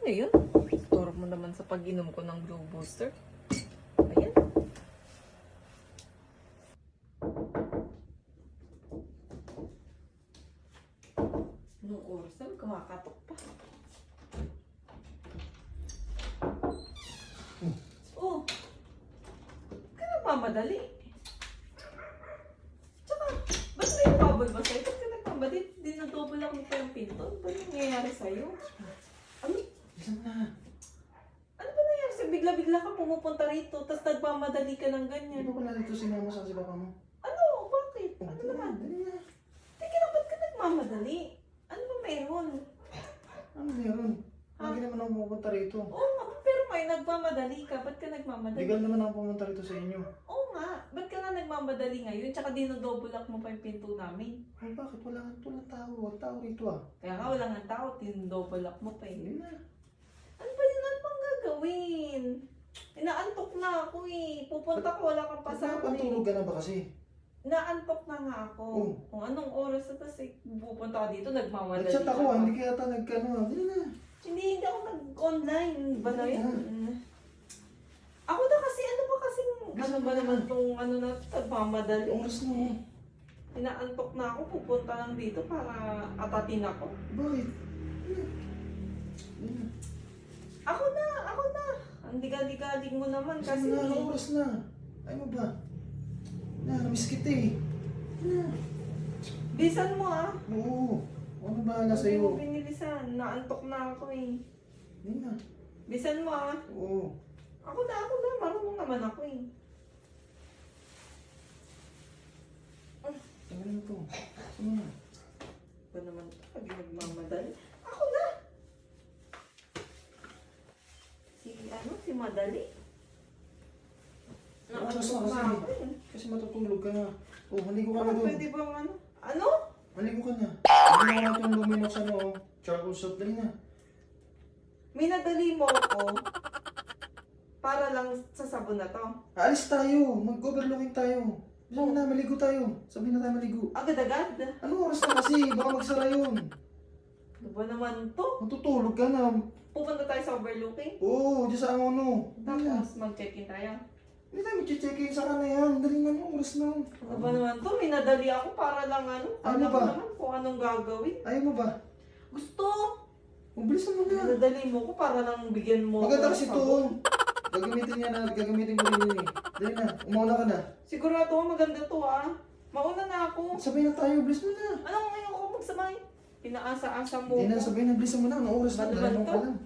Ano yun? Turo mo naman sa pag-inom ko ng Blue Booster. Ayan. Anong oras na? Kumakatok pa. Oh. Ka nagmamadali. Tsaka, ba't may bubble ba sa'yo? Ba't ka nagmamadali? Dinadouble lang mo pa yung pinto. Ano ba nangyayari sa'yo? Ano? Isang na. Ano ba nangyayari sa'yo? Bigla-bigla ka pumupunta rito, tapos nagmamadali ka ng ganyan. Hindi ko pala dito sinama sa si papa mo. Ano? Bakit? Ano naman? Dali na. Teka lang, ba't ka nagmamadali? Ano ba meron? Ano meron? Lagi naman ako pumunta rito. Oo nga, pero may nagmamadali ka. Ba't ka nagmamadali? Legal naman ako pumunta rito sa inyo. Oo nga, ba't ka nga nagmamadali ngayon? Tsaka dinodouble lock mo pa yung pinto namin. Ay, bakit? Wala tao. Walang tao rito ah. Kaya nga wala nga tao, dinodouble lock mo pa eh. Hindi na. Ano ba yun? Ano bang gagawin? Inaantok na ako eh. Pupunta ko, wala kang pasama Pantulog eh. ka na ba kasi? Naantok na nga ako. Oo. Kung anong oras na tapos eh, pupunta ka dito, nagmamadali Nag-chat ako ka. hindi kaya ata nagkano ah. Hindi na. Hindi ako nag-online. Ba na yun? Ah. Ako na kasi, ano ba kasing, ano ba naman tong ano na, nagmamadali. Oras na oh. Inaantok na ako, pupunta lang dito para atatin ako. Bakit? Hindi na. Ako na! Ang digalig-galig mo naman Kasi kasi. na, anong oras na? Ay mo ba? Na, namiss kita eh. Na. Bisan mo ah. Oo. Ano ba na Hindi mo sa'yo? binilisan. Naantok na ako eh. Hindi na. Bisan mo ah. Oo. Ako na. Marunong naman ako eh. Ano na to? Ano na? Ba naman ito? Pag nagmamadali. Ako na! Si Madali. Oras na Naantok kasi. na ako eh. Kasi matutulog ka na. Oh, maligo ka na Bakit doon. pwede bang ano? Ano? Maligo ka na. Hindi na itong luminok sa ano, charcoal soap. Dali na. Minadali mo ako para lang sa sabon na to. Aalis tayo. Mag-overlooking tayo. Sabi na, maligo tayo. Sabi na tayo maligo. Agad-agad. Ano oras na kasi? Baka magsara yun. Ano ba naman to? Matutulog ka na. Pupunta tayo sa overlooking. Oo, dyan sa ano. Dali na. Tapos mag-check-in tayo. Hindi tayo mag-check-in sa na yan. Dali na, ano oras na. Ano ba naman to? Minadali ako para lang ano. Ano Alam ba? ko naman kung anong gagawin. Ayaw mo ba? Gusto! Mabilisan mo na. Minadali mo ko para lang bigyan mo Maganda ako ng kasi sabon. ito. Gagamitin niya na, gagamitin ko rin yun eh. Dali na, umauna ka na. Sigurado maganda to ah. Mauna na ako. Sabay na tayo, bilis mo na. Anong ngayon ako magsamay? Pinaasa-asa mo Hindi na, ko. sabay na, bilis mo na. Anong oras na? Ano ba Dalaman ito? ka lang.